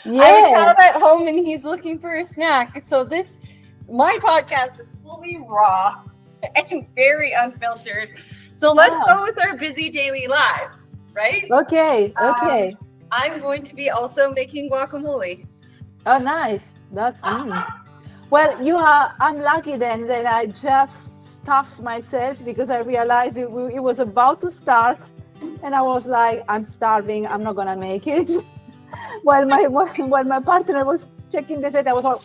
I have a Yeah. child at home and he's looking for a snack. So my podcast is fully raw and very unfiltered. So let's Ah, go with our busy daily lives, right? okay. Um, Okay. I'm going to be also making guacamole. Oh, nice. That's Well, you are unlucky then that I just stuffed myself because I realized it was about to start, and I was like, I'm starving. I'm not gonna make it. while my partner was checking the set, I was like,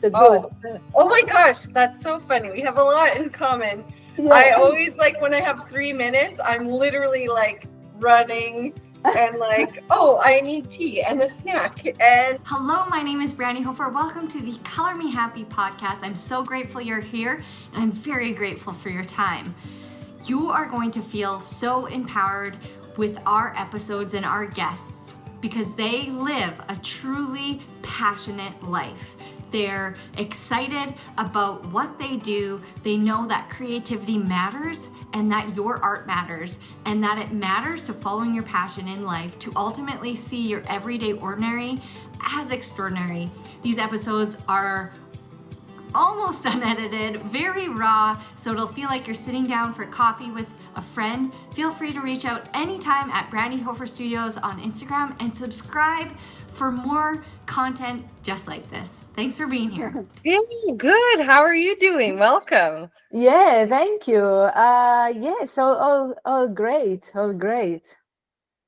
so good. Oh my gosh, that's so funny. We have a lot in common. I Yeah. always like when I have 3 minutes, I'm literally like running and like, oh, I need tea and a snack. And hello, my name is Brandi Hofer. Welcome to the Color Me Happy podcast. I'm so grateful you're here, and I'm very grateful for your time. You are going to feel so empowered with our episodes and our guests because they live a truly passionate life. They're excited about what they do. They know that creativity matters and that your art matters and that it matters to following your passion in life to ultimately see your everyday ordinary as extraordinary. These episodes are almost unedited, very raw, so it'll feel like you're sitting down for coffee with a friend. Feel free to reach out anytime at Brandi Hofer Studios on Instagram and subscribe for more content just like this. Thanks for being here. yeah, good. How are you doing? Welcome. Yeah, thank you. Yes, all great, all great.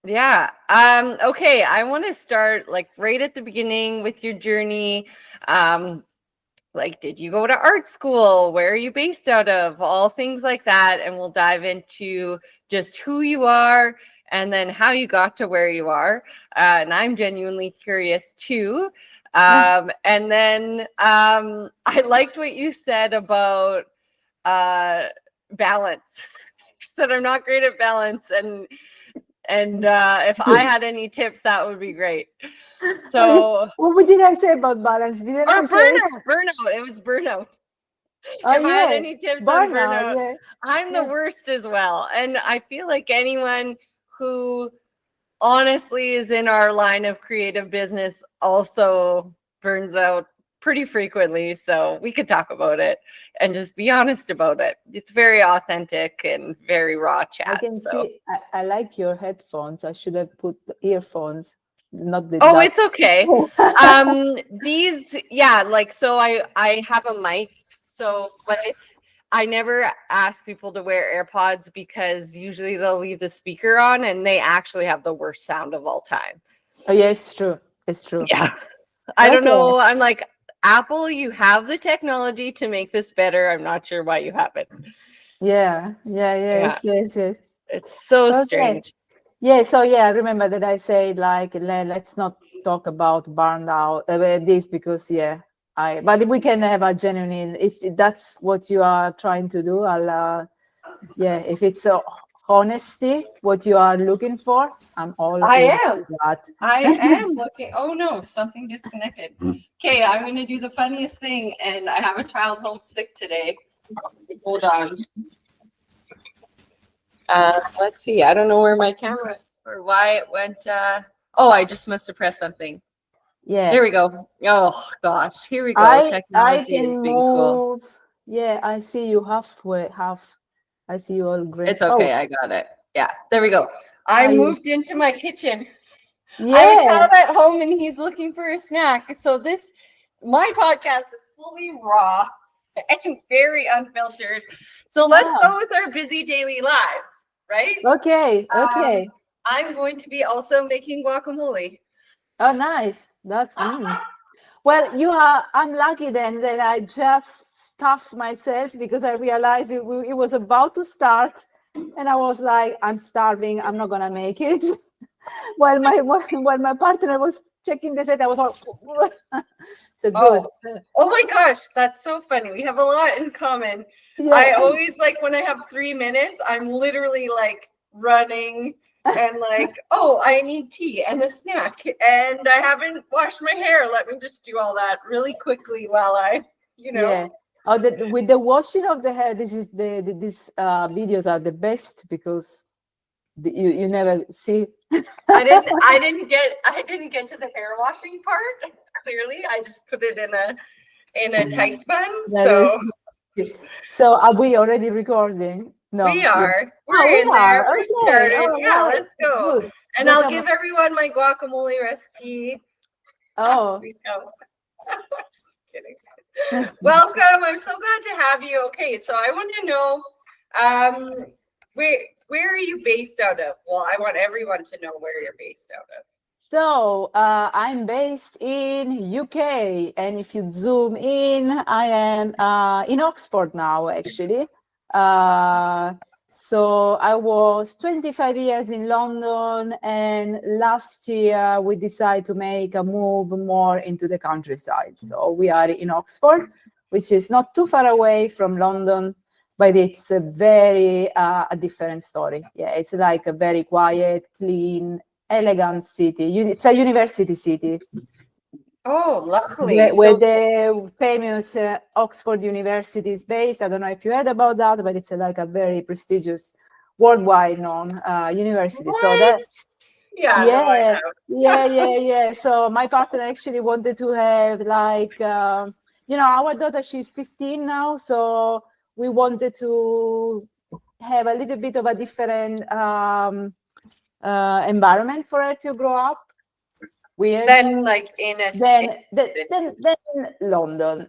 Yeah. Okay. I want to start like right at the beginning with your journey. Like, did you go to art school? Where are you based out of? All things like that. And we'll dive into just who you are and then how you got to where you are. And I'm genuinely curious too. And then I liked what you said about balance. You said I'm not great at balance, and if I had any tips, that would be great. So, what did I say about balance? Didn't I say? burnout. It was burnout. Oh If I had yeah, any tips on burnout. burnout, Yeah, I'm the yeah. worst as well. And I feel like anyone who honestly is in our line of creative business also burns out pretty frequently. So we could talk about it and just be honest about it. It's very authentic and very raw chat. I can see. I like your headphones. I should have put the earphones, not the. Oh, That. it's okay. These, yeah, like, so I have a mic. So I never ask people to wear AirPods because usually they'll leave the speaker on and they actually have the worst sound of all time. Oh yeah, it's true. It's true. Yeah. I don't know. I'm like, Apple, you have the technology to make this better. I'm not sure why you haven't. Yeah. Yes. It's so strange. Yeah. So yeah, I remember that I said like let's not talk about burnout this because but we can have a genuine if that's what you are trying to do. If it's honesty what you are looking for, I'm all I in am. that. I am looking. Oh no, something disconnected. Okay, I'm going to do the funniest thing, and I have a child home sick today. Hold on. Let's see. I don't know where my camera or why it went. I just must have pressed something. Yeah. There we go. Oh gosh, here we go. I Technology can is being move. cool. Yeah, I see you halfway. I see you all great. It's okay. I got it. Yeah, there we go. I moved into my kitchen. Yeah. I have a child at home and he's looking for a snack. So my podcast is fully raw and very unfiltered. So let's go with our busy daily lives, right? Okay. I'm going to be also making guacamole. Oh, nice. That's Well, you are unlucky then that I just stuffed myself because I realized it was about to start, and I was like, I'm starving. I'm not gonna make it. while my partner was checking the set, I was like, so good. Oh my gosh, that's so funny. We have a lot in common. Yeah. I always like when I have 3 minutes, I'm literally like running and like, oh, I need tea and a snack and I haven't washed my hair. Let me just do all that really quickly while I. Yeah. Oh, with the washing of the hair, this is these videos are the best because you never see I didn't get to the hair washing part. Clearly, I just put it in a tight bun. That is. So are we already recording? No. We are. Oh, We're in there. We're Okay. started. Oh, Yeah, right. let's go. Good. And I'll give everyone my guacamole recipe. Oh. Just kidding. Welcome. I'm so glad to have you. Okay, so I want to know where are you based out of? Well, I want everyone to know where you're based out of. So I'm based in UK, and if you zoom in, I am in Oxford now, actually. So I was 25 years in London, and last year we decided to make a move more into the countryside. So we are in Oxford, which is not too far away from London, but it's a very a different story. Yeah, it's like a very quiet, clean, elegant city. It's a university city. Oh, lovely. Where the famous Oxford University is based. I don't know if you heard about that, but it's like a very prestigious, worldwide known university. What? So that's yeah. Yeah. So my partner actually wanted to have like, our daughter, she's 15 now. So we wanted to have a little bit of a different environment for her to grow up. Weird. Then like then London.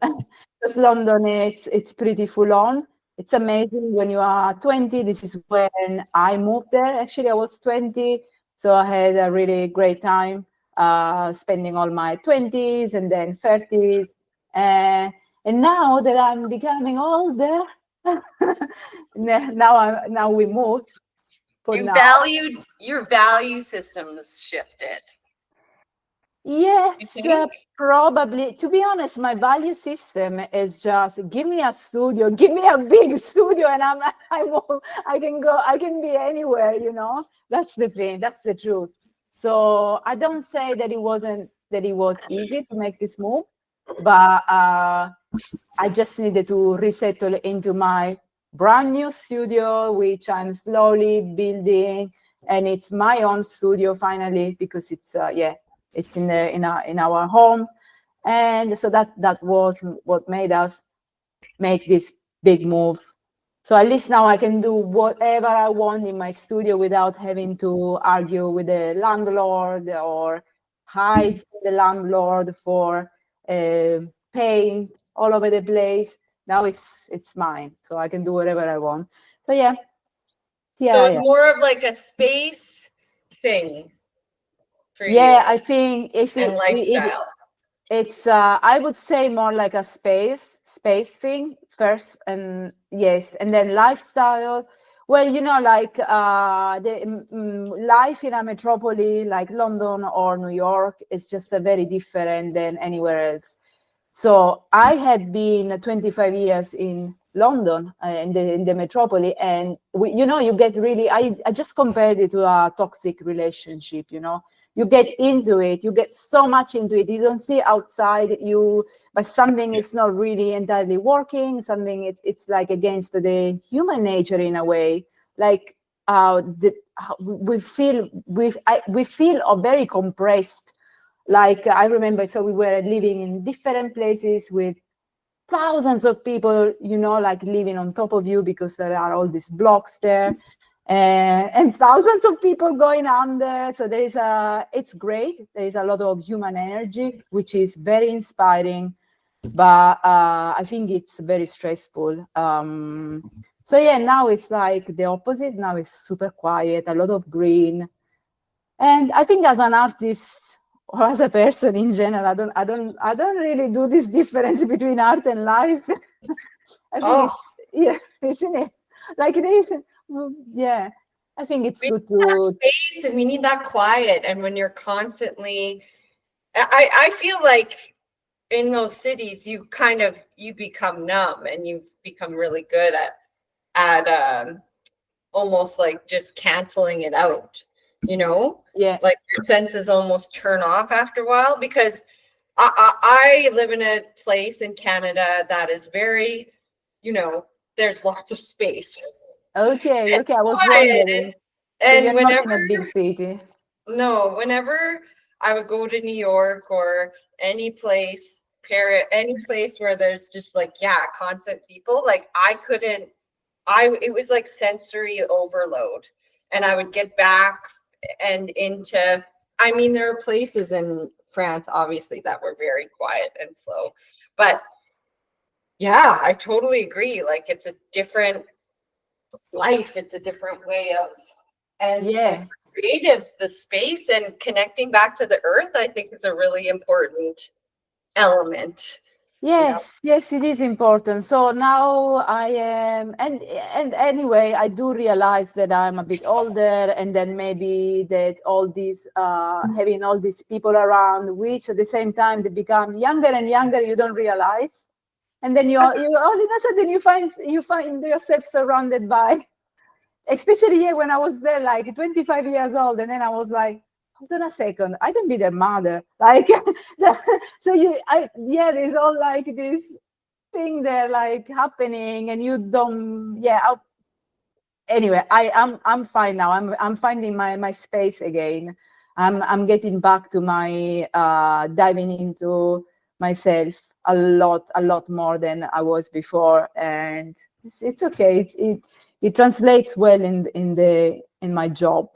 Because London, it's pretty full on. It's amazing when you are 20. This is when I moved there. Actually, I was 20, so I had a really great time spending all my 20s and then 30s. And now that I'm becoming older, now we moved. Your value systems shifted. Yes, probably. To be honest, my value system is just give me a studio, give me a big studio, and I can be anywhere. That's the thing. That's the truth. So I don't say that it was easy to make this move, but I just needed to resettle into my brand new studio, which I'm slowly building, and it's my own studio finally because it's it's in our home, and so that was what made us make this big move. So at least now I can do whatever I want in my studio without having to argue with the landlord or hide from the landlord for paint all over the place. Now it's mine, so I can do whatever I want. So yeah. So it's more of like a space thing. I think if lifestyle. It's I would say more like a space thing first, and yes, and then lifestyle. Well, like the life in a metropolis like London or New York is just very different than anywhere else. So I have been 25 years in London, in the metropolis, and you get really. I just compared it to a toxic relationship. You get into it, you get so much into it, you don't see outside you, but something is not really entirely working, something it's like against the human nature in a way, like we feel very compressed. Like I remember, so we were living in different places with thousands of people, like living on top of you because there are all these blocks there. And thousands of people going under. So it's great. There is a lot of human energy, which is very inspiring, but I think it's very stressful. So yeah, now it's like the opposite. Now it's super quiet, a lot of green. And I think as an artist or as a person in general, I don't really do this difference between art and life. I think isn't it? Like there is. Yeah, I think it's good to space, and we need that quiet. And when you're constantly, I feel like in those cities, you become numb, and you become really good at almost like just canceling it out. Like your senses almost turn off after a while, because I live in a place in Canada that is very, there's lots of space. Okay. I was wondering. And so you're not in a big city. No, whenever I would go to New York or any place, Paris, any place where there's just like, yeah, constant people, like it was like sensory overload. And I would get back and into, I mean, there are places in France, obviously, that were very quiet and slow. But yeah, I totally agree. Like it's a different life, it's a different way of, and Yeah. creatives, the space and connecting back to the earth, I think is a really important element. Yes, yes, it is important. So now I am, and anyway, I do realize that I'm a bit older, and then maybe that all these having all these people around, which at the same time they become younger and younger, you don't realize, and then you all of a sudden you find yourself surrounded by, especially yeah, when I was there like 25 years old, and then I was like, hold on a second, I can be their mother. Like, so yeah, there's all like this thing there like happening, and you don't, yeah. Anyway, I'm fine now. I'm finding my space again. I'm getting back to my diving into myself a lot more than I was before, and it's okay. It translates well in my job.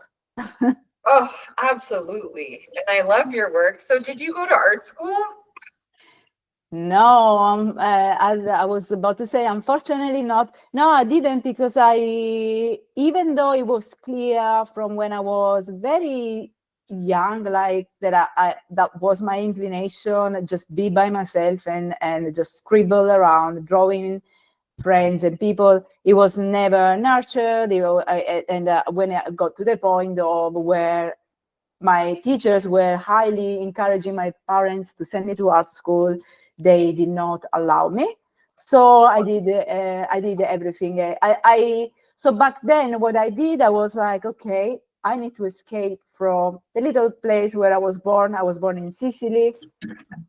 Oh, absolutely. And I love your work. So did you go to art school? No, as I was about to say, unfortunately not. No, I didn't, because even though it was clear from when I was very young, like that that was my inclination, just be by myself and just scribble around, drawing friends and people. It was never nurtured. When I got to the point of where my teachers were highly encouraging my parents to send me to art school, they did not allow me. So I did everything. So back then, what I did, I was like, okay, I need to escape from the little place where I was born. I was born in Sicily,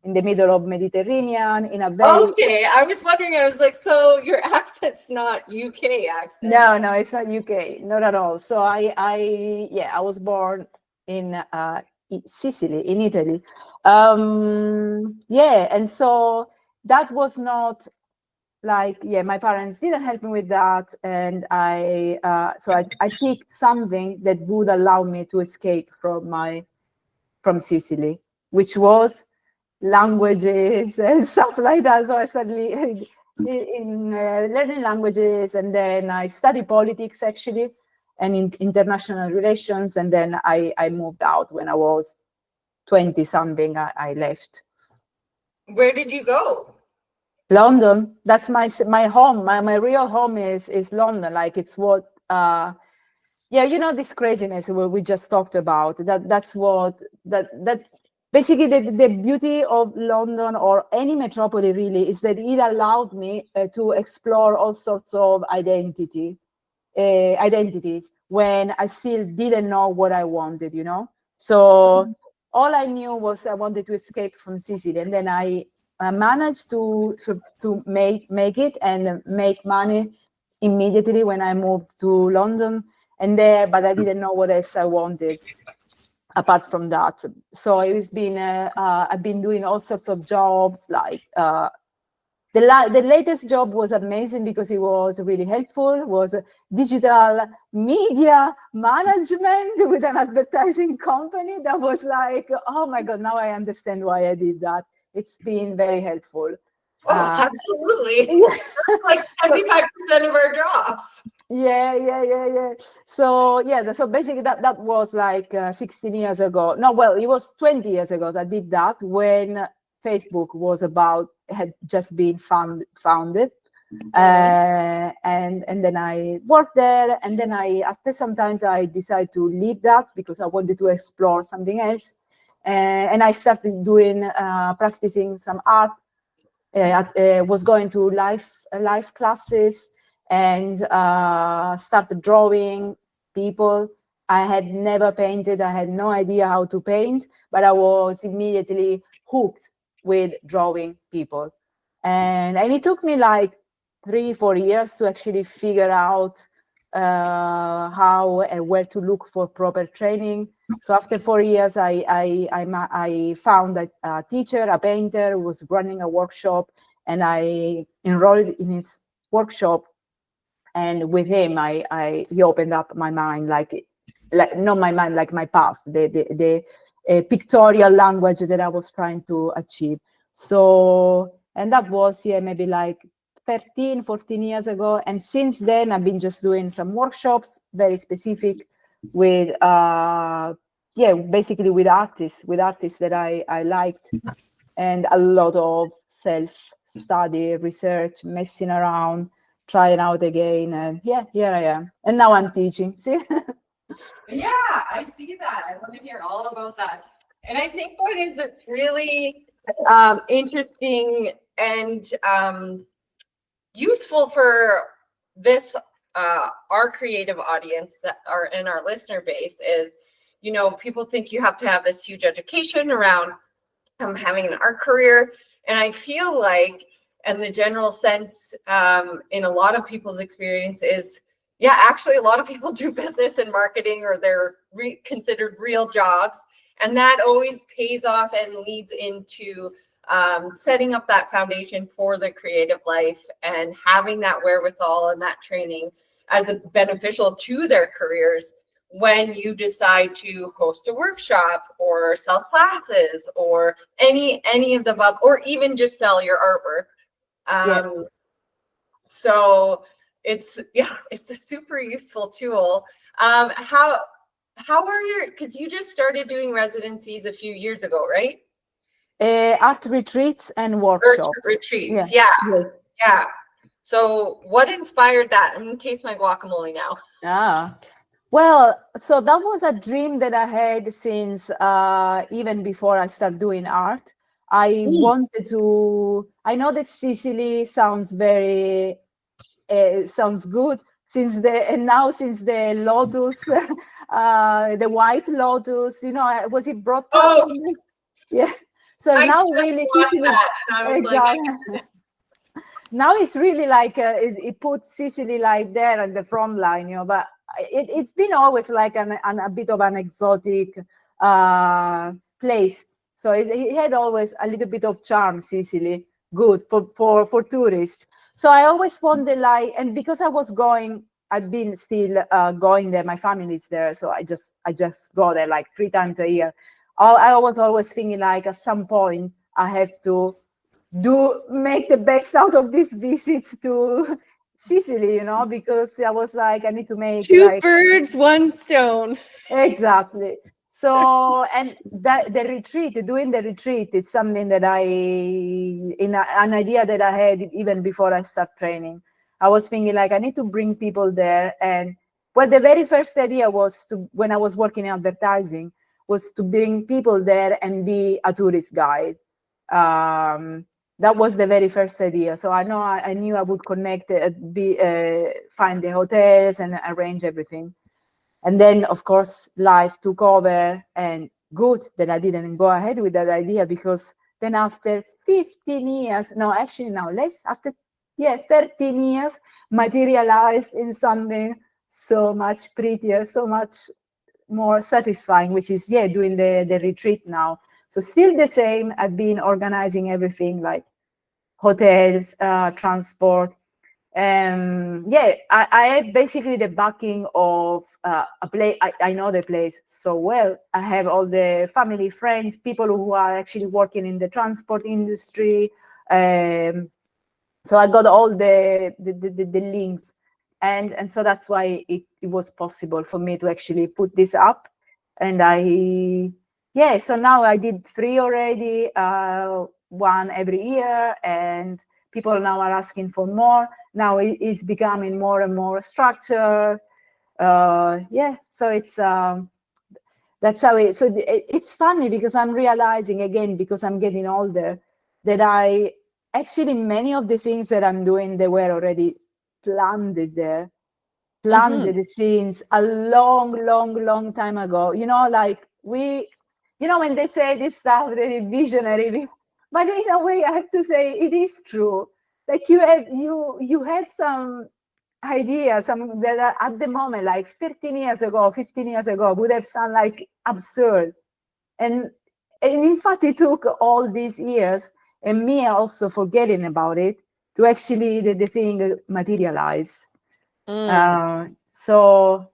in the middle of Mediterranean, in a very Okay, I was wondering, I was like, so your accent's not UK accent. no, it's not UK, not at all. So I was born in Sicily, in Italy. Yeah, and so that was not like, yeah, my parents didn't help me with that, and I picked something that would allow me to escape from Sicily, which was languages and stuff like that. So I started in learning languages, and then I studied politics actually, and in international relations, and then I moved out when I was 20 something. I left Where did you go? London. That's my home. My real home is London. Like it's what yeah, you know, this craziness what we just talked about. That's what that basically the beauty of London or any metropolis really is that it allowed me to explore all sorts of identities when I still didn't know what I wanted, you know. So all I knew was I wanted to escape from Sicily, and then I managed to make it and make money immediately when I moved to London, and there, but I didn't know what else I wanted apart from that. So it's been I've been doing all sorts of jobs, like the latest job was amazing because it was really helpful. It was digital media management with an advertising company. That was like, oh my god, now I understand why I did that. It's been very helpful. Oh, absolutely. That's like 75% of our jobs. Yeah. So basically that was like 16 years ago. No, well, it was 20 years ago that I did that, when Facebook had just been founded. And then I worked there, and then after sometimes I decided to leave that because I wanted to explore something else. And I started doing practicing some art. Was going to live classes, and started drawing people. I had never painted. I had no idea how to paint, but I was immediately hooked with drawing people. And it took me like 3-4 years to actually figure out how and where to look for proper training. So after 4 years, I found a teacher, a painter, who was running a workshop, and I enrolled in his workshop. And with him, he opened up my mind, like not my mind, like my path, the pictorial language that I was trying to achieve. So, and that was, maybe like 13, 14 years ago. And since then, I've been just doing some workshops, very specific with, basically with artists that I liked, and a lot of self-study, research, messing around, trying out again. And here I am. And now I'm teaching. See? Yeah, I see that. I want to hear all about that. And I think what is really interesting and useful for this our creative audience that are in our listener base is, people think you have to have this huge education around having an art career. And I feel like, and the general sense in a lot of people's experience is, actually a lot of people do business and marketing, or they're considered real jobs. And that always pays off and leads into setting up that foundation for the creative life and having that wherewithal and that training as a beneficial to their careers when you decide to host a workshop or sell classes or any of the above, or even just sell your artwork. So it's a super useful tool. How are because you just started doing residencies a few years ago, right? Art retreats and workshops. Retreats, yeah. So what inspired that? I'm gonna taste my guacamole now. Well, so that was a dream that I had since even before I started doing art. I wanted to. I know that Sicily sounds very sounds good since the lotus, the white lotus. Was it broadcast? Oh, yeah. So I now just really Sicily. That, and I was exactly. Now it's really like it puts Sicily like there at the front line, but it's been always like a bit of an exotic place. So it had always a little bit of charm, Sicily, good for tourists. So I always wanted and because I've been still going there, my family's there, so I just go there like 3 times a year. I was always thinking like at some point I have to make the best out of these visits to Sicily, because I was like, I need to make 2 birds, 1 stone. Exactly. So, and that doing the retreat is something that an idea that I had even before I start training. I was thinking like, I need to bring people there. And the very first idea was when I was working in advertising, was to bring people there and be a tourist guide. That was the very first idea. So I knew I would connect, find the hotels and arrange everything. And then, of course, life took over, and good that I didn't go ahead with that idea, because then after 15 years, after 13 years, materialized in something so much prettier, so much more satisfying, which is doing the retreat now. So still the same. I've been organizing everything like hotels, transport. I have basically the backing of a place. I know the place so well. I have all the family, friends, people who are actually working in the transport industry. So I got all the links, and so that's why it was possible for me to actually put this up. And so now I did 3 already, 1 every year, and people now are asking for more. Now it's becoming more and more structured. So it's that's how it. So it's funny because I'm realizing again, because I'm getting older, that I actually many of the things that I'm doing, they were already planted since a long time ago. Like when they say this stuff, that is visionary, but in a way, I have to say it is true. Like you have some ideas, some that are at the moment, like 15 years ago, would have sounded like absurd. And in fact, it took all these years and me also forgetting about it to actually the thing materialize. So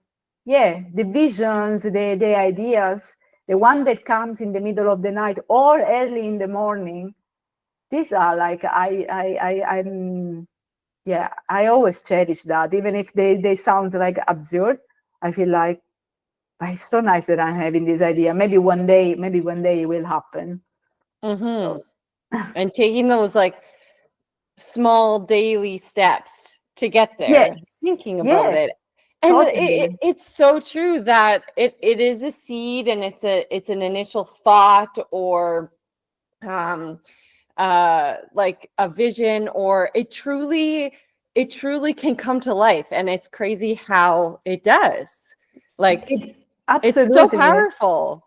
yeah, the visions, the ideas, the one that comes in the middle of the night or early in the morning, these are like I'm yeah, I always cherish that, even if they sound like absurd. I feel like, it's so nice that I'm having this idea. Maybe one day it will happen. And taking those like small daily steps to get there, Yeah. thinking about it. And Totally. it's so true that it is a seed, and it's an initial thought, or like a vision, or it truly can come to life. And it's crazy how it does. Like Absolutely. it's so powerful.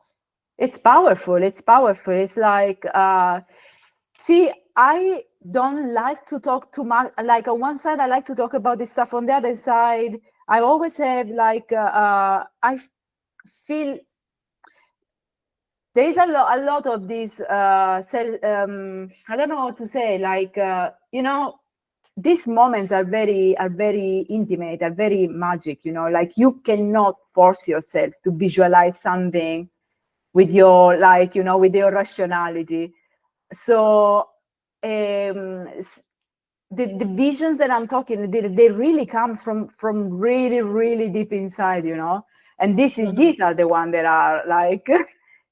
It's powerful. It's like, see, I don't like to talk too much. Like on one side, I like to talk about this stuff. On the other side, I always have like, I feel there is a lot of these, I don't know how to say, like, these moments are very intimate, are very magic, like you cannot force yourself to visualize something with your, like, with your rationality. So the visions that I'm talking, they really come from really deep inside, and these are the ones that are like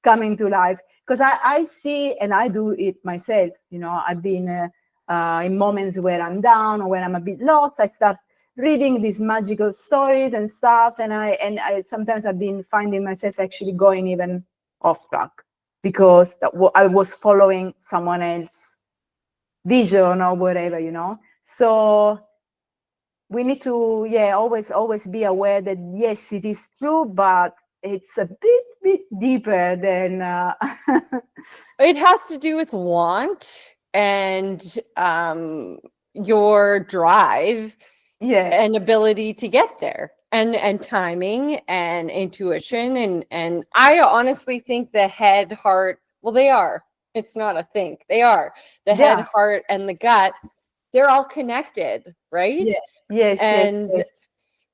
coming to life, because I see, and I do it myself, I've been in moments where I'm down or when I'm a bit lost, I start reading these magical stories and stuff, and I sometimes I've been finding myself actually going even off track because I was following someone else's vision or whatever, So we need to, always be aware that yes, it is true, but it's a bit deeper than. It has to do with want and your drive, and ability to get there, and timing and intuition, and I honestly think the head, heart, well, they are. It's not a think. They are. The head, heart, and the gut, they're all connected, right? Yeah. Yes.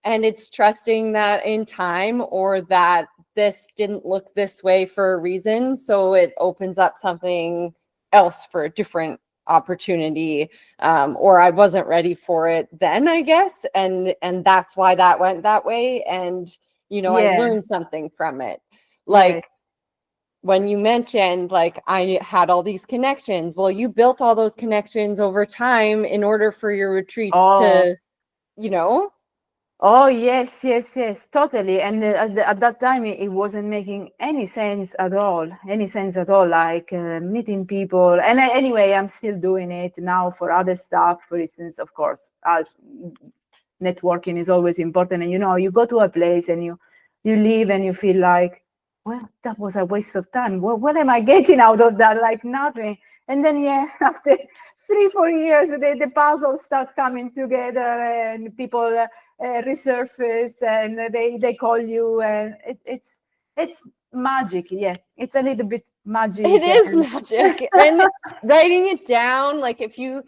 And it's trusting that in time, or that this didn't look this way for a reason, so it opens up something else for a different opportunity, or I wasn't ready for it then, I guess, and that's why that went that way, and I learned something from it. Like when you mentioned, like, I had all these connections, well, you built all those connections over time in order for your retreats to, Oh, yes, totally. And at that time, it wasn't making any sense at all, like meeting people. And anyway, I'm still doing it now for other stuff. For instance, of course, as networking is always important. And, you go to a place and you leave and you feel like, well, that was a waste of time. What am I getting out of that? Like nothing. And then, after 3-4 years, the puzzles start coming together and people resurface and they call you, and it's magic. It's a little bit magic. It is magic. And writing it down, like if you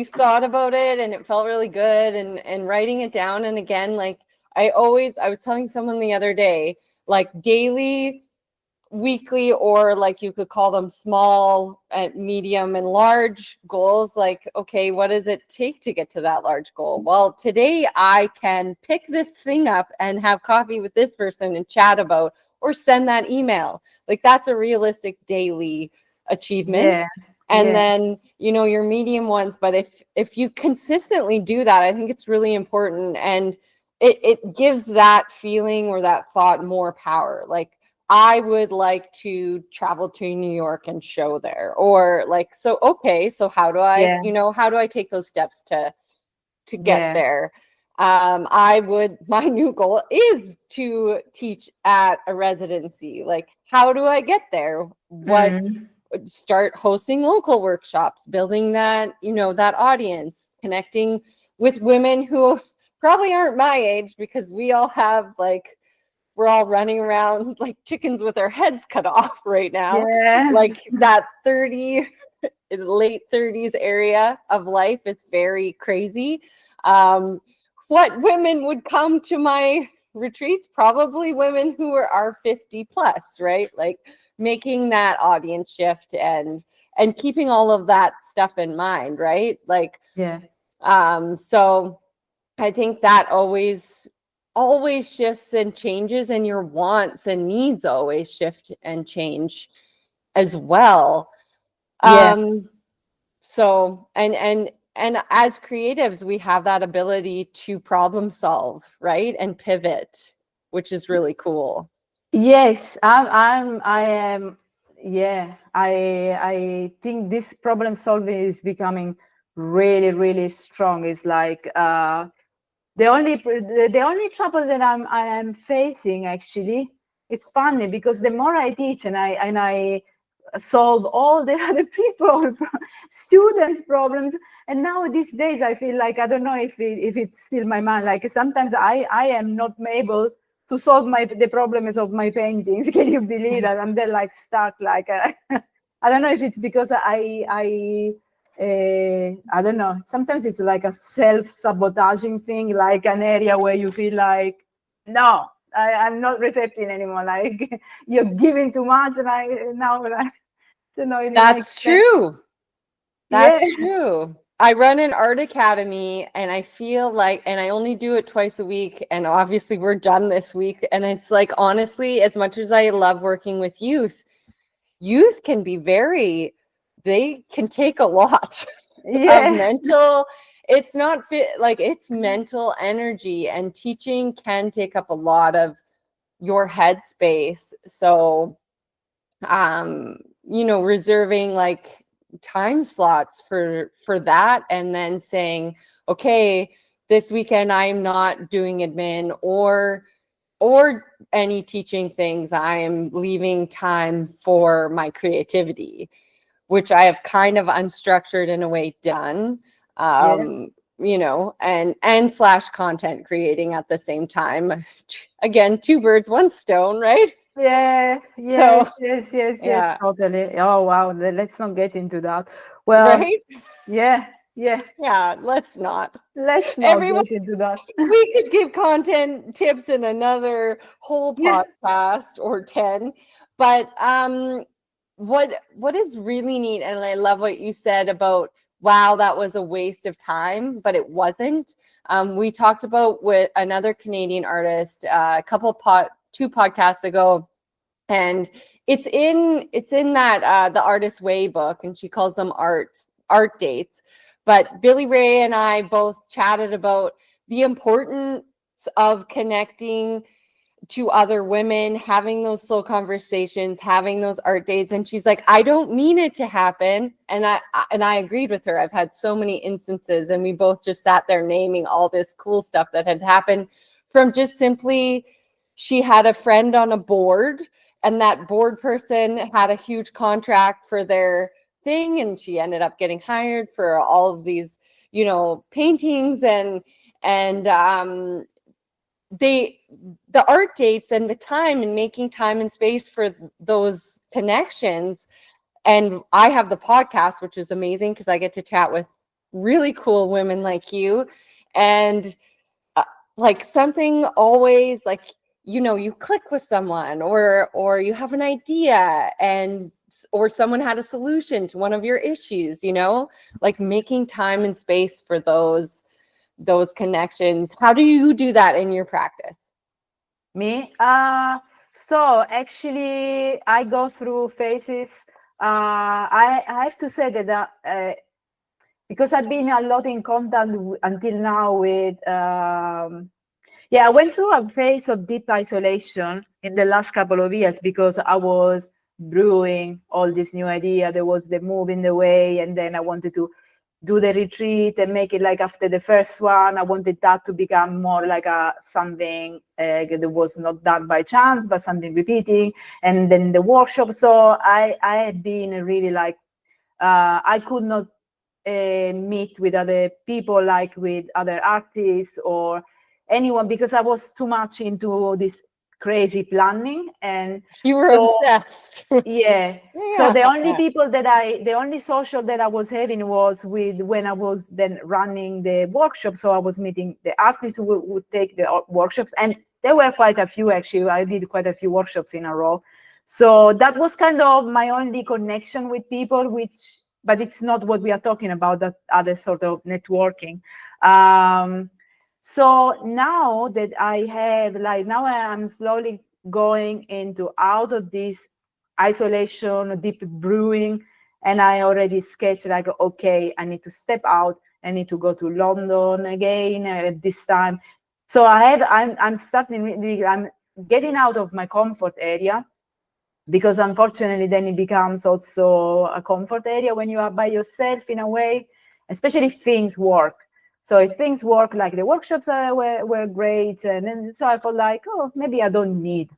thought about it and it felt really good, and writing it down, and again, like I was telling someone the other day, like daily, weekly, or like you could call them small, medium, and large goals. Like, okay, what does it take to get to that large goal? Well, today I can pick this thing up and have coffee with this person and chat about, or send that email. Like that's a realistic daily achievement. And then, your medium ones. But if you consistently do that, I think it's really important, and it gives that feeling or that thought more power. Like, I would like to travel to New York and show there, or like, so, okay, so how do I, how do I take those steps to get there? My new goal is to teach at a residency. Like, how do I get there? Start hosting local workshops, building that, that audience, connecting with women who probably aren't my age, because we all have like, we're all running around like chickens with our heads cut off right now. Yeah. Like that late 30s area of life is very crazy. What women would come to my retreats? Probably women who are 50 plus, right? Like making that audience shift and keeping all of that stuff in mind, right? Like, Yeah. So I think that always shifts and changes, and your wants and needs always shift and change as well. Yeah. So and as creatives, we have that ability to problem solve, right? And pivot, which is really cool. Yes, I am. Yeah, I think this problem solving is becoming really, really strong. It's like the only trouble that I am facing, actually. It's funny because the more I teach and I solve all the other people students problems, and now these days I feel like I don't know if it's still my mind. Like sometimes I am not able to solve the problems of my paintings. Can you believe that? I'm there like stuck. Like I don't know if it's because I don't know. Sometimes it's like a self-sabotaging thing, like an area where you feel like, no, I'm not receptive anymore. Like you're giving too much, and I now like, don't know if it That's makes sense. true. Yeah. That's true. I run an art academy, and I feel like, and I only do it twice a week. And obviously we're done this week. And it's like, honestly, as much as I love working with youth can be they can take a lot Yeah. of mental, it's not fit, like it's mental energy, and teaching can take up a lot of your headspace. So, reserving like time slots for that, and then saying, okay, this weekend I'm not doing admin or any teaching things. I am leaving time for my creativity, which I have kind of unstructured in a way done, and slash content creating at the same time. Again, two birds, one stone, right? Yeah, So, yes, totally. Oh wow, let's not get into that. Well, right? yeah, Yeah, let's not. let's not Everyone, get into that. we could give content tips in another whole Yeah. podcast or 10. But what is really neat, and I love what you said about, wow, that was a waste of time, but it wasn't. We talked about with another Canadian artist two podcasts ago, and it's in that the Artist's Way book, and she calls them art dates. But Billy Ray and I both chatted about the importance of connecting to other women, having those slow conversations, having those art dates. And she's like, I don't mean it to happen. And I agreed with her. I've had so many instances, and we both just sat there naming all this cool stuff that had happened from just simply, she had a friend on a board, and that board person had a huge contract for their thing, and she ended up getting hired for all of these, paintings, and the art dates and the time, and making time and space for those connections. And I have the podcast, which is amazing because I get to chat with really cool women like you. And like something always, like, you click with someone, or you have an idea, or someone had a solution to one of your issues, like making time and space for those connections. How do you do that in your practice? Me? So actually, I go through phases. I have to say that because I've been a lot in contact until now with, I went through a phase of deep isolation in the last couple of years because I was brewing all this new idea. There was the move in the way, and then I wanted to do the retreat and make it like after the first one. I wanted that to become more like something that was not done by chance, but something repeating. And then the workshop. So I had been really like, I could not meet with other people, like with other artists, or anyone, because I was too much into this crazy planning. And You were so, obsessed. yeah. So the only social that I was having was with when I was then running the workshop. So I was meeting the artists who would take the workshops, and there were quite a few actually. I did quite a few workshops in a row. So that was kind of my only connection with people, but it's not what we are talking about, that other sort of networking. So now that I have, now I am slowly going out of this isolation, deep brewing, and I already sketched like, okay, I need to step out. I need to go to London again this time. So I'm starting really, I'm getting out of my comfort area, because unfortunately then it becomes also a comfort area when you are by yourself in a way, especially if things work. So if things work, like the workshops were great, and then so I felt like, oh, maybe I don't need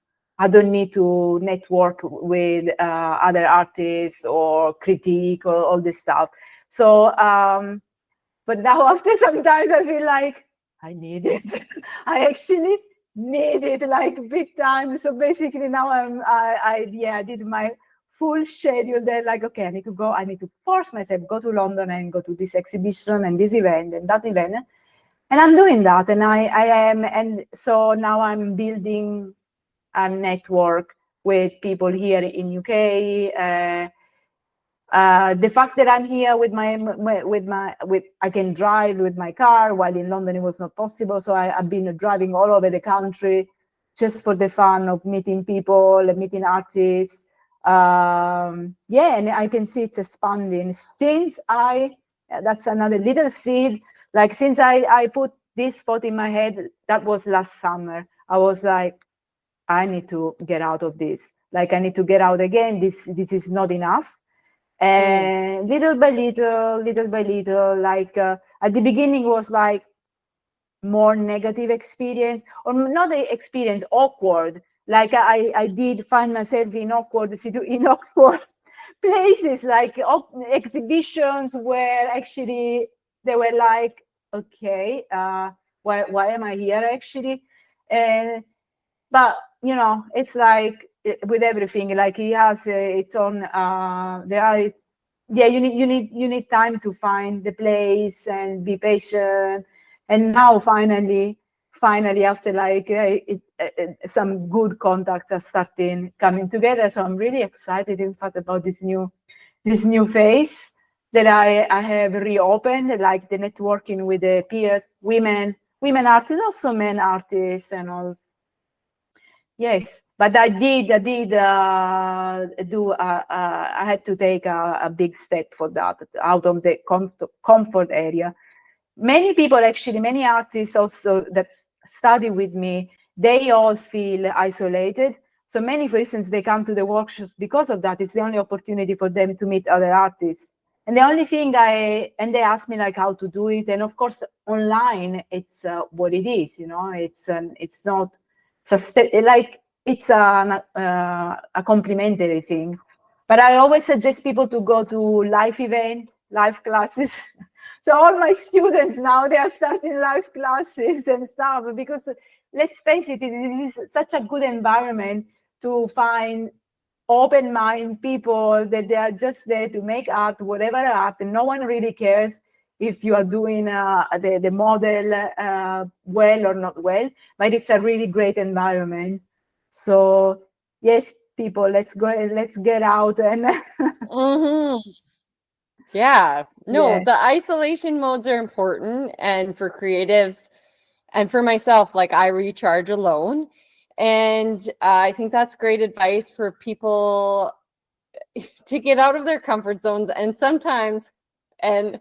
to network with other artists or critique or all this stuff. So but now after sometimes I feel like I need it. I actually need it like big time. So basically now I did my full schedule there, like, okay, I need to force myself, go to London and go to this exhibition and this event and that event. And I'm doing that. And I am, and so now I'm building a network with people here in UK. The fact that I'm here with I can drive with my car, while in London it was not possible. So I've been driving all over the country just for the fun of meeting people and meeting artists. And I can see it's expanding since that's another little seed. Like since I put this thought in my head, that was last summer. I was like, I need to get out of this. Like I need to get out again. This is not enough. And little by little, like at the beginning was like more negative experience, or not the experience, awkward. Like I did find myself in awkward places, like exhibitions where actually they were like, okay, why am I here actually? But you know, it's like with everything, like it has its own. You need time to find the place and be patient. And now finally, after like some good contacts are starting coming together, so I'm really excited, in fact, about this new phase that I have reopened, like the networking with the peers, women artists, also men artists, and all. Yes, but I had to take a big step for that, out of the comfort area. Many people, actually, many artists also that study with me, they all feel isolated. So many, for instance, they come to the workshops because of that. It's the only opportunity for them to meet other artists. And the only thing they ask me like how to do it. And of course, online, it's what it is, you know, it's not like it's a complimentary thing. But I always suggest people to go to live classes. So all my students now, they are starting live classes and stuff, because let's face it, it is such a good environment to find open mind people that they are just there to make art, whatever art, and no one really cares if you are doing the model well or not well, but it's a really great environment. So yes, people, let's get out and Yeah, no, Yeah. the isolation modes are important. And for creatives and for myself, like I recharge alone. And I think that's great advice for people to get out of their comfort zones. And sometimes, and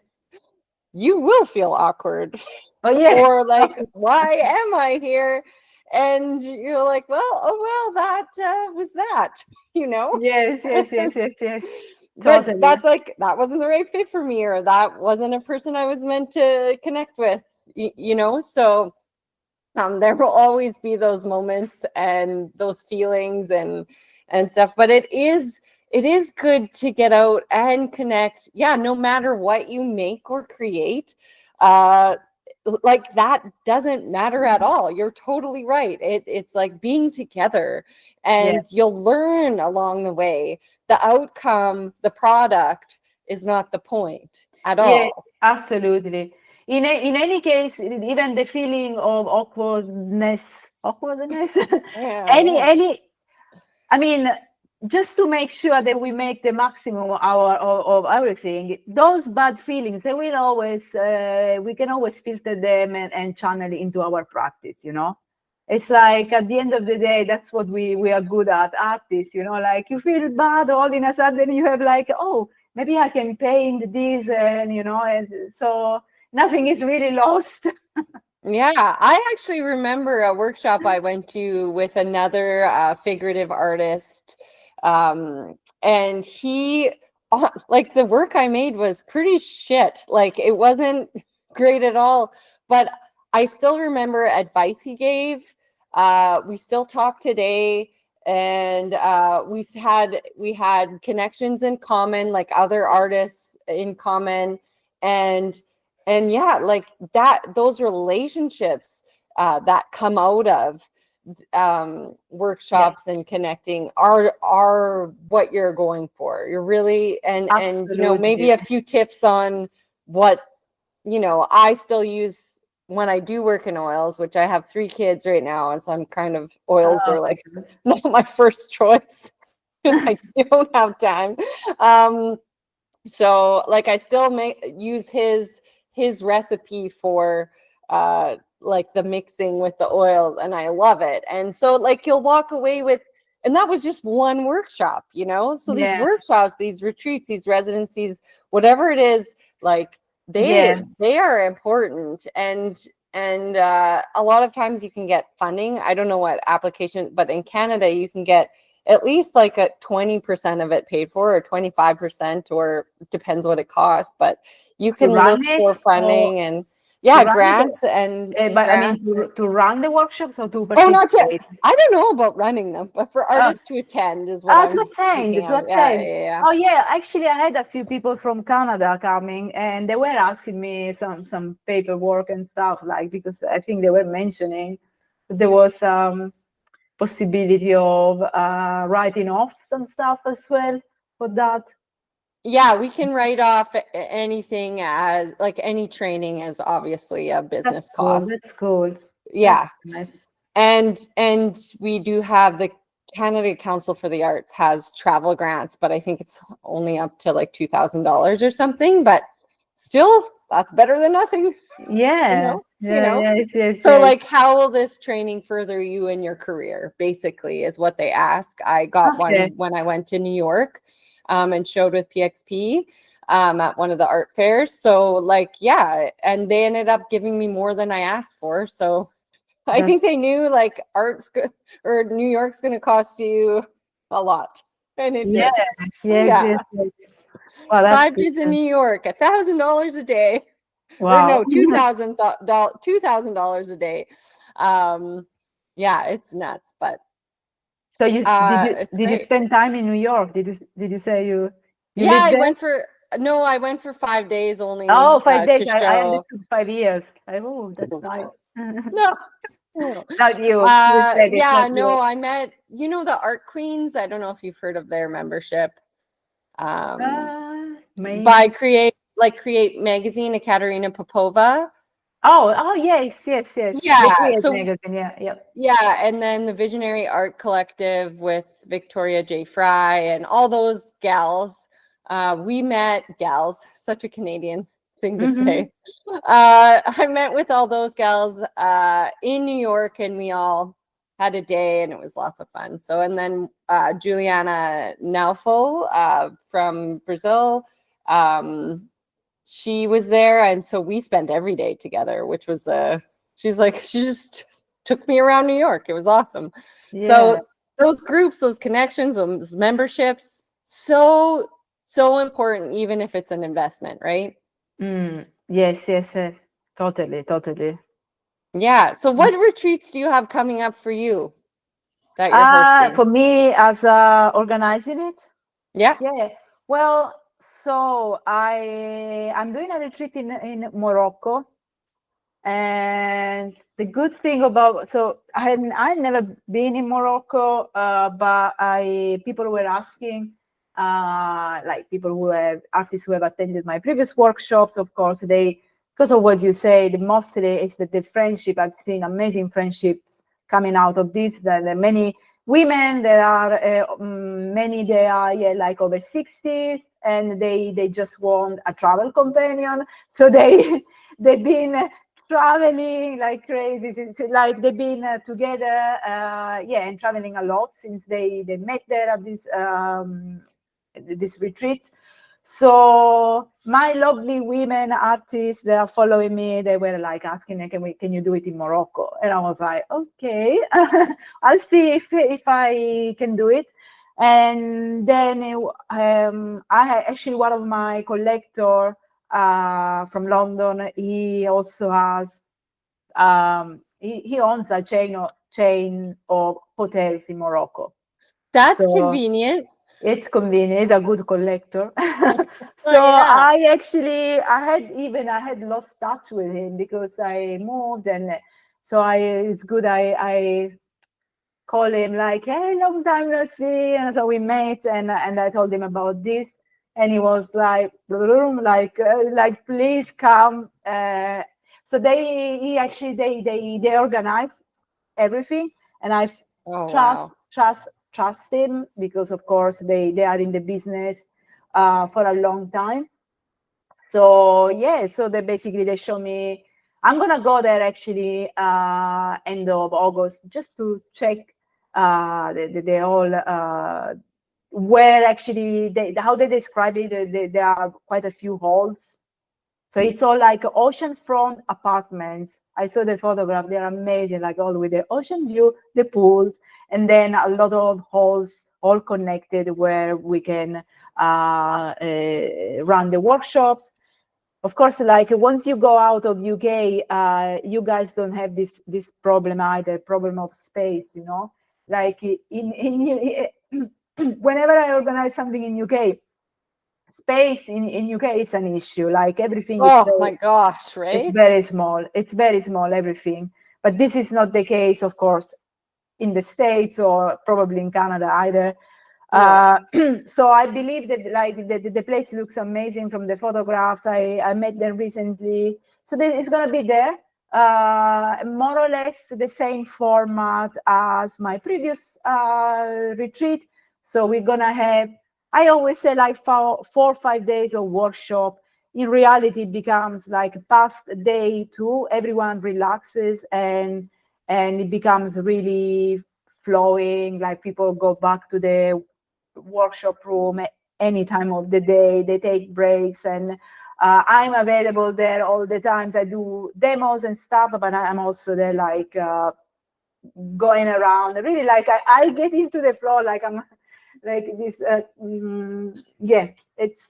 you will feel awkward. Oh yeah. Or like, why am I here? And you're like, well, that was that, you know? Yes. But Totally. that's like, that wasn't the right fit for me, or that wasn't a person I was meant to connect with, you know? So there will always be those moments and those feelings and stuff, but it is good to get out and connect. Yeah, no matter what you make or create, like that doesn't matter at all. You're totally right. It's like being together, and you'll learn along the way. The outcome, the product is not the point at all. Absolutely. In any case, even the feeling of awkwardness, Yeah. I mean, just to make sure that we make the maximum of everything, those bad feelings, they will always, we can always filter them and channel into our practice, It's like at the end of the day, that's what we are good at, artists, like you feel bad all in a sudden you have like, oh, maybe I can paint this, and so nothing is really lost. Yeah, I actually remember a workshop I went to with another figurative artist. And he, like, the work I made was pretty shit. Like, it wasn't great at all. But I still remember advice he gave. We still talk today. And we had connections in common, like other artists in common. And yeah, like that, those relationships that come out of workshops and connecting are what you're going for. You're really, and maybe a few tips on what I still use when I do work in oils, which I have 3 kids right now, and so I'm kind of, oils are like not my first choice. I don't have time. So like I still use his recipe for like the mixing with the oils, and I love it. And so like you'll walk away with, and that was just one workshop, so these workshops, these retreats, these residencies, whatever it is, like they are important. And a lot of times you can get funding. I don't know what application, but in Canada you can get at least like a 20% of it paid for, or 25%, or depends what it costs, but you can look for funding and grants. But grants. I mean, to run the workshops or to Oh, not participate? I don't know about running them, but for artists to attend is what I'm to attend. Yeah. Oh yeah, actually I had a few people from Canada coming, and they were asking me some paperwork and stuff, like, because I think they were mentioning that there was possibility of writing off some stuff as well for that. Yeah, we can write off anything as, like, any training as obviously a business cost. That's cool. Yeah. That's nice. And we do have the Canada Council for the Arts has travel grants, but I think it's only up to like $2,000 or something, but still that's better than nothing. Yeah. So like, how will this training further you in your career, basically, is what they ask. I got one when I went to New York and showed with PXP at one of the art fairs. So like, yeah, and they ended up giving me more than I asked for. So I think they knew like or New York's going to cost you a lot. And it did. Yes. Well, 5 days in New York, $1,000 a day. Wow. Or no, $2,000 a day. Yeah, it's nuts. But so did you spend time in New York? Did you say you yeah, I went for 5 days only. Oh, 5 days. I understood 5 years. Oh, that's nice. No. Not you. I met, the Art Queens. I don't know if you've heard of their membership. By Create Magazine, Ekaterina Popova. Oh, yes. Yeah. Magazine, yeah. And then the Visionary Art Collective with Victoria J. Fry and all those gals. We met gals, such a Canadian thing to say. I met with all those gals in New York, and we all had a day, and it was lots of fun. So, and then Juliana Naufo from Brazil, she was there, and so we spent every day together, which was she just took me around New York. It was awesome. So those groups, those connections, those memberships, so important, even if it's an investment, right? Yes. Totally. Yeah. So what retreats do you have coming up for you that you're hosting? For me, as organizing it? Yeah. Well, so I'm doing a retreat in Morocco And the good thing about, so I've never been in Morocco, but people were asking, like people who have artists who have attended my previous workshops, of course, because of what you say, mostly it's the friendship. I've seen amazing friendships coming out of this. That there are many women, there are many, they are like over 60, and they just want a travel companion. So they've been traveling like crazy since, like they've been together, and traveling a lot since they met there at this retreat. So my lovely women artists that are following me, they were like asking me, can you do it in Morocco? And I was like, okay, I'll see if I can do it. And then I actually, one of my collector from London, he also has he owns a chain of hotels in Morocco. That's So convenient. it's convenient. He's a good collector. So yeah. I had lost touch with him because I moved, and so it's good. I call him like, hey, long time no see, and so we met, and I told him about this, and he was like, please come. So they organize everything, and I Oh, wow. trust him because of course they are in the business for a long time. So so they show me. I'm gonna go there actually end of August just to check the whole where actually how they describe it. There are quite a few halls. So it's all like oceanfront apartments. I saw the photograph; they're amazing, like all with the ocean view, the pools, and then a lot of halls all connected where we can run the workshops. Of course, like once you go out of UK, you guys don't have this problem either, problem of space, you know. Like whenever I organize something in UK, space in UK it's an issue. Like everything is Oh my gosh, it's right? very small. It's very small, everything. But this is not the case, of course, in the States or probably in Canada either. No. So I believe that like the place looks amazing from the photographs. I met them recently. So it's going to be there. More or less the same format as my previous retreat. So we're going to have, I always say like 4 or 5 days of workshop. In reality, it becomes like past day 2, everyone relaxes and it becomes really flowing, like people go back to the workshop room at any time of the day. They take breaks, and I'm available there all the times. I do demos and stuff, but I'm also there like going around. Really, like I get into the flow, like I'm like this.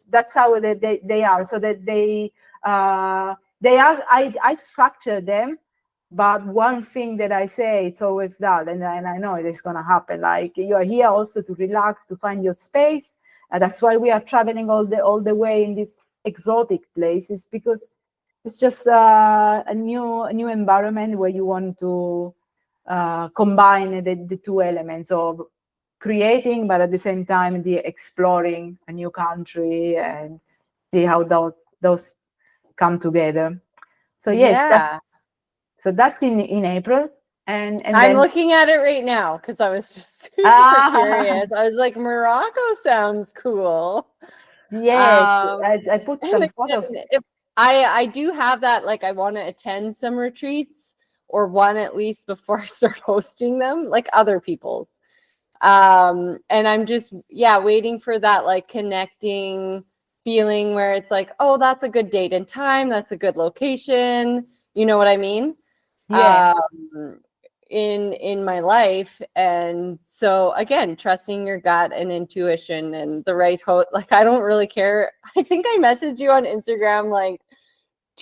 That's how they are. So that they are. I structure them. But one thing that I say, it's always that, and I know it is going to happen. Like you are here also to relax, to find your space. That's why we are traveling all the way in these exotic places, because it's just a new environment where you want to combine the two elements of creating, but at the same time, the exploring a new country and see how those come together. So yes, Yeah. so that's in April, and I'm then looking at it right now because I was just super curious. I was like, Morocco sounds cool. yes, Um, I put and some photos. if I do have that, like I want to attend some retreats or one at least before I start hosting them, like other people's. And I'm just waiting for that like connecting feeling where it's like, oh, that's a good date and time, that's a good location. You know what I mean? Yeah, In my life. And so again, trusting your gut and intuition and the right like I don't really care. I think I messaged you on Instagram like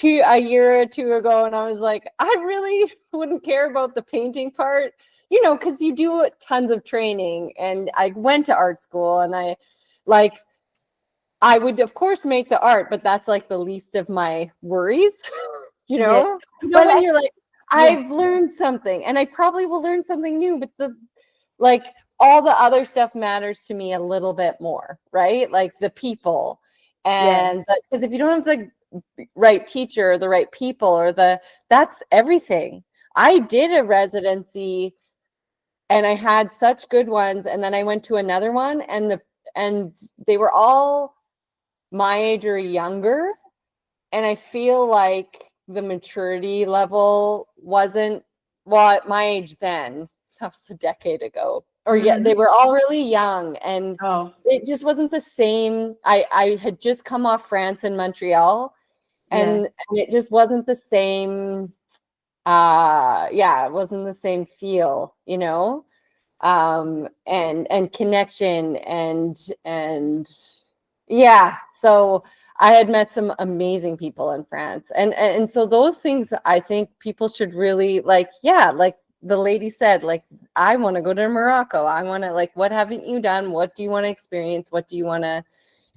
a year or two ago, and I was like, I really wouldn't care about the painting part, you know, because you do tons of training, and I went to art school, and I would of course make the art, but that's like the least of my worries. You Yeah. know, Well, when you're like, yeah. I've learned something, and I probably will learn something new, but like all the other stuff matters to me a little bit more, right? Like the people, and because if you don't have the right teacher or the right people or that's everything. I did a residency and I had such good ones, and then I went to another one, and they were all my age or younger, and I feel like the maturity level wasn't, well, at my age then, that was a decade ago, or yeah, they were all really young, and it just wasn't the same. I had just come off France and Montreal, and it just wasn't the same. It wasn't the same feel, you know, and connection, and yeah. So I had met some amazing people in France, and so those things I think people should really like the lady said, like, I want to go to Morocco. I want to, like, what haven't you done? What do you want to experience? What do you want to?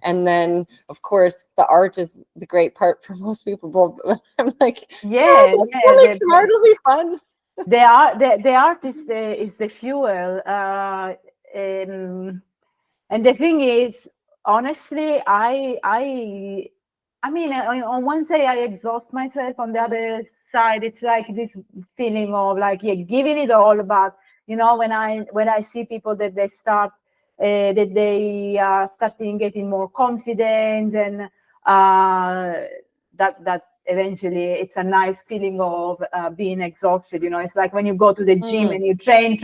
And then, of course, the art is the great part for most people. But I'm like, the art will be fun. The art is the fuel. And the thing is, honestly, I mean, on one side I exhaust myself. On the other side, it's like this feeling of like giving it all. But you know, when I see people that they start starting getting more confident, and that eventually it's a nice feeling of being exhausted. You know, it's like when you go to the gym and you train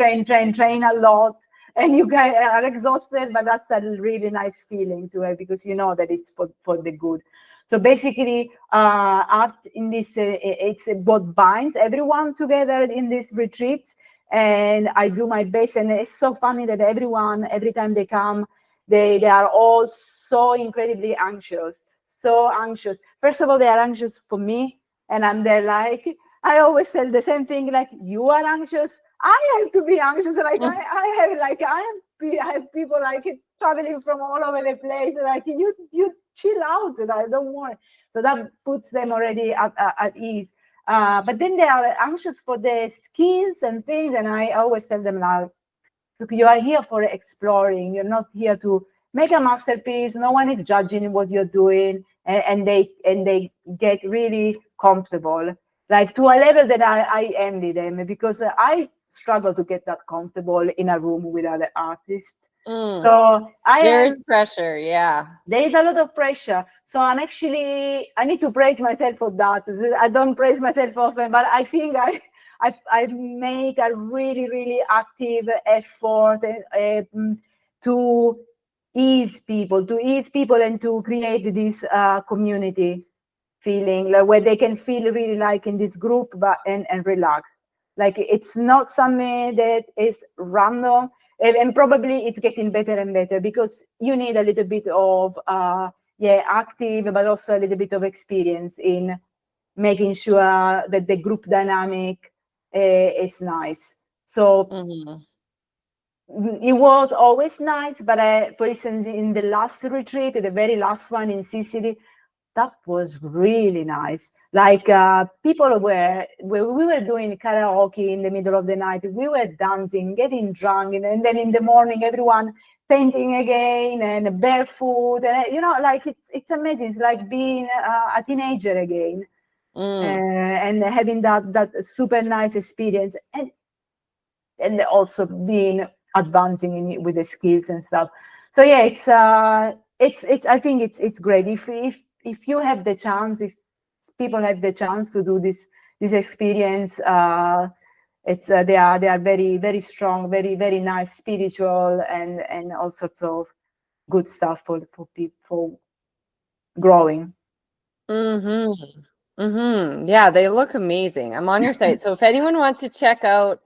a lot, and you guys are exhausted, but that's a really nice feeling to have, because you know that it's for the good. So basically, art in this, it's what binds everyone together in these retreats. And I do my best. And it's so funny that everyone, every time they come, they are all so incredibly anxious, so anxious. First of all, they are anxious for me. And I'm there like, I always tell the same thing, like, you are anxious, I have to be anxious. Like I have people like traveling from all over the place. Like, you chill out, and I don't want. So that puts them already at ease. But then they are anxious for the skills and things, and I always tell them now, look, you are here for exploring. You're not here to make a masterpiece. No one is judging what you're doing, and they get really comfortable, like to a level that I envy them, because I struggle to get that comfortable in a room with other artists. So there's pressure. Yeah, there is a lot of pressure. So I need to praise myself for that. I don't praise myself often, but I think I make a really, really active effort to ease people and to create this community feeling, like, where they can feel really like in this group, but and relax. Like, it's not something that is random, and probably it's getting better and better, because you need a little bit of active, but also a little bit of experience in making sure that the group dynamic is nice. So it was always nice, but for instance, in the last retreat, the very last one in Sicily, that was really nice. Like, people we were doing karaoke in the middle of the night. We were dancing, getting drunk, and then in the morning, everyone painting again and barefoot, and you know, like it's amazing. It's like being a teenager again, and having that super nice experience, and also being advancing with the skills and stuff. So yeah, it's I think it's great if you have the chance, if people have the chance to do this experience. It's they are very, very strong, very, very nice, spiritual, and all sorts of good stuff for people growing. Yeah, they look amazing. I'm on your site, so if anyone wants to check out,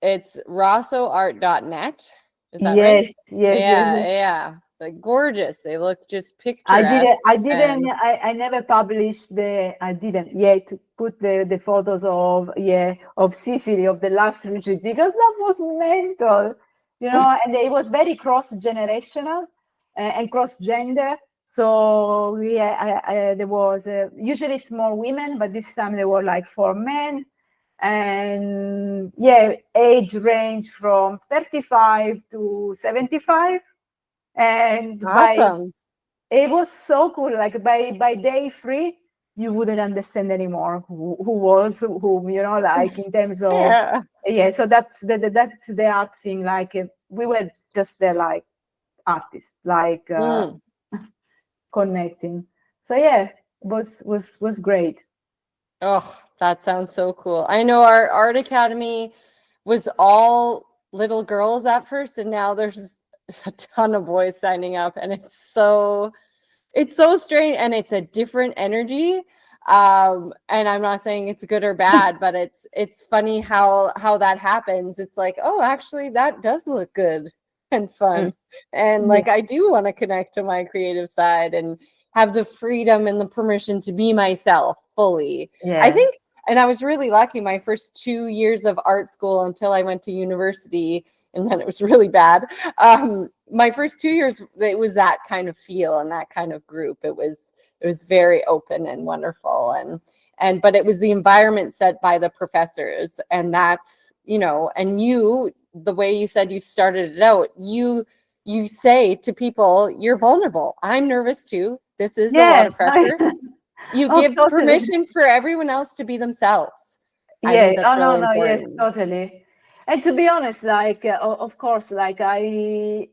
it's rossoart.net. Is that right? Yes. Yeah. Like, gorgeous. They look just picturesque. I never published I didn't yet put the photos of Sicily, of the last retreat, because that was mental, you know, and it was very cross-generational and cross-gender. So there was usually it's more women, but this time there were like 4 men, and yeah, age range from 35 to 75, and Awesome. it was so cool. Like by day 3, you wouldn't understand anymore who was whom, like in terms of Yeah. So that's the art thing. Like we were just there like artists, like Mm. connecting. So yeah, was great. Oh, that sounds so cool. I know our art academy was all little girls at first, and now there's a ton of boys signing up, and it's so strange, and it's a different energy. And I'm not saying it's good or bad, but it's funny how that happens. It's like, oh, actually that does look good and fun. And like I do want to connect to my creative side and have the freedom and the permission to be myself fully. Yeah. I think, and I was really lucky my first 2 years of art school until I went to university, and then it was really bad. My first 2 years, it was that kind of feel and that kind of group. It was very open and wonderful, but it was the environment set by the professors, and that's, and you, the way you said you started it out, you say to people, you're vulnerable. I'm nervous too. This is a lot of pressure. You give permission for everyone else to be themselves. I think that's really important. Yes, totally. And to be honest, like of course, like like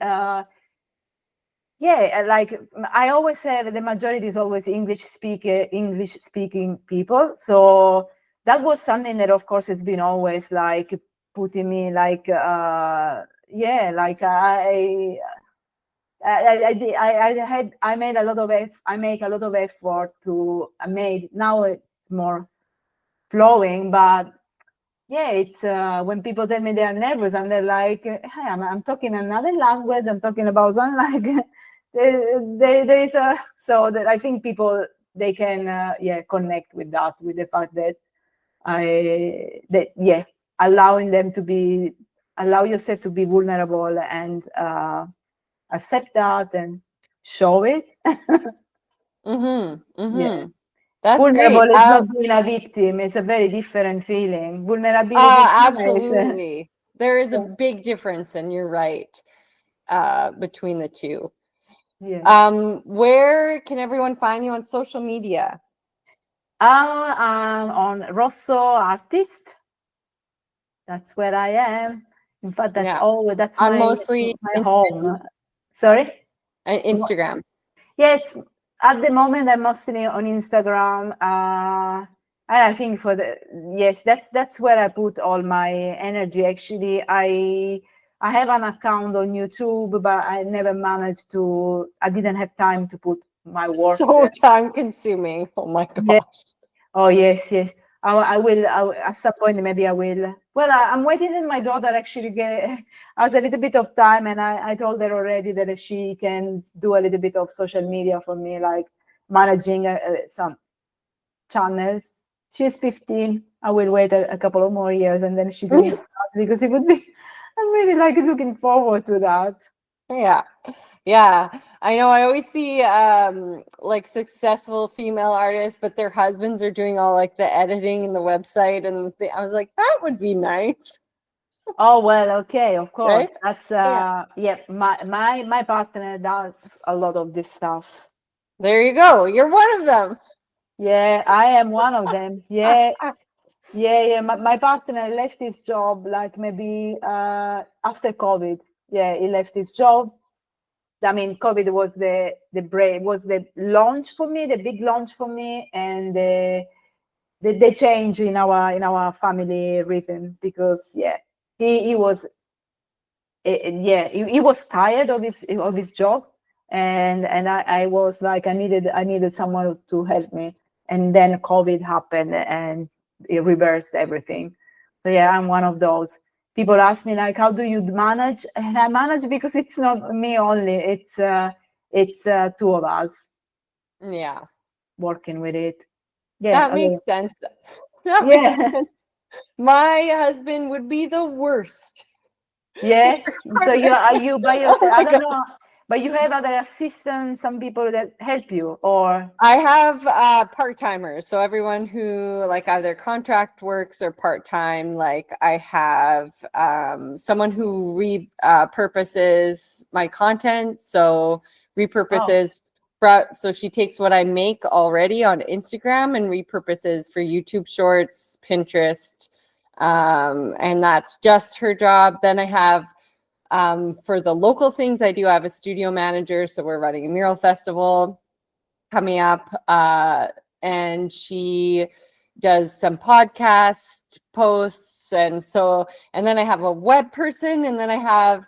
I always say that the majority is always English speaking people. So that was something that, of course, has been always like putting me like like I make a lot of effort to now it's more flowing, but yeah, it's when people tell me they are nervous and they're like, hey, I'm talking another language, I'm talking about something like there is a, so that I think people, they can connect with that, with the fact that allow yourself to be vulnerable and accept that and show it. Yeah. That's vulnerable great. is not being a victim. It's a very different feeling. Vulnerability. Absolutely. There is a big difference, and you're right, between the two. Yeah. Where can everyone find you on social media? I'm on Rosso Artist. That's where I am. In fact, that's I'm mostly my home. Sorry? Instagram. Yes, at the moment I'm mostly on Instagram. And I think that's where I put all my energy. Actually, I have an account on YouTube, but I never managed to. I didn't have time to put my work. So time consuming. Oh my gosh. Yeah. Oh yes. I will. At some point, maybe I will. Well, I'm waiting that my daughter actually has a little bit of time, and I told her already that if she can do a little bit of social media for me, like managing some channels. She's 15. I will wait a couple of more years, and then she doing that, because it would be. I'm really like looking forward to that. Yeah, I know. I always see like successful female artists, but their husbands are doing all like the editing and the website, and I was like, that would be nice. Oh well, okay, of course. Right? That's my partner does a lot of this stuff. There you go. You're one of them. Yeah, I am one of them. Yeah. My partner left his job like maybe after COVID. Yeah, he left his job. I mean, COVID was the launch for me, the big launch for me, and the change in our family rhythm, because he was he was tired of his job, and I was like, I needed someone to help me, and then COVID happened and it reversed everything. So yeah, I'm one of those. People ask me like, how do you manage? And I manage because it's not me only. It's two of us. Yeah, working with it. Yeah, that makes sense. That makes sense. My husband would be the worst. Yes. So you by yourself. I don't know. But you have other assistants, some people that help you, or I have part-timers, so everyone who like either contract works or part-time. Like I have someone who repurposes my content, so repurposes. So she takes what I make already on Instagram and repurposes for YouTube Shorts, Pinterest, and that's just her job. Then I have for the local things, I do have a studio manager, so we're running a mural festival coming up, and she does some podcast posts, and then I have a web person, and then I have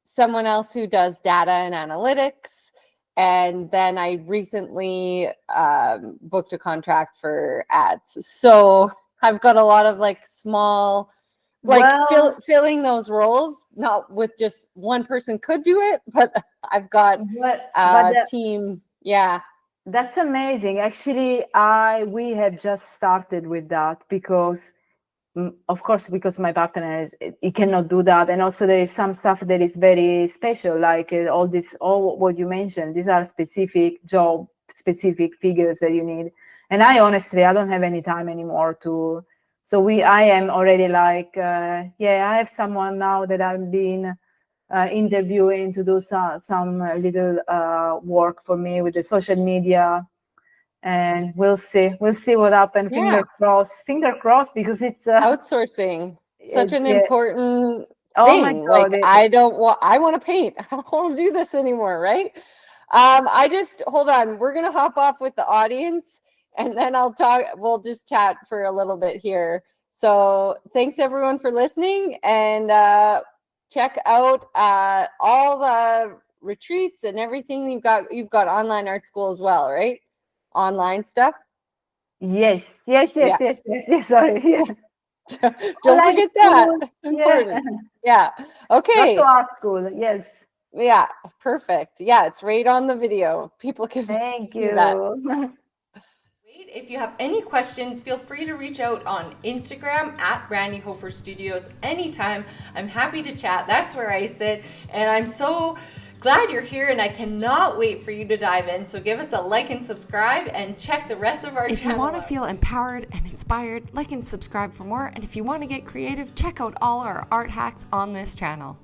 someone else who does data and analytics, and then I recently booked a contract for ads. So I've got a lot of like small, like filling those roles, not with just one person could do it, but I've got a team. Yeah. That's amazing. Actually, we have just started with that because, of course, because my partner he cannot do that, and also there is some stuff that is very special, like all what you mentioned. These are specific job, specific figures that you need, and I don't have any time anymore to. So I am already like, I have someone now that I've been interviewing to do some little work for me with the social media, and we'll see what happens. Finger crossed, because it's outsourcing, such an important oh thing. my God, like I want to paint. I don't want to do this anymore, right? Hold on, we're gonna hop off with the audience, and then we'll just chat for a little bit here. So thanks everyone for listening, and check out all the retreats and everything you've got online art school as well, right? Online stuff. Yes. Sorry. Yeah. Don't forget that. Important. Yeah. Okay. Rosso Art School. Yes. Yeah. Perfect. Yeah, it's right on the video. People can Thank see you. That. If you have any questions, feel free to reach out on Instagram at Brandi Hofer Studios anytime. I'm happy to chat. That's where I sit, and I'm so glad you're here, and I cannot wait for you to dive in. So give us a like and subscribe, and check the rest of our channel. If you want to feel empowered and inspired, like and subscribe for more. And if you want to get creative, check out all our art hacks on this channel.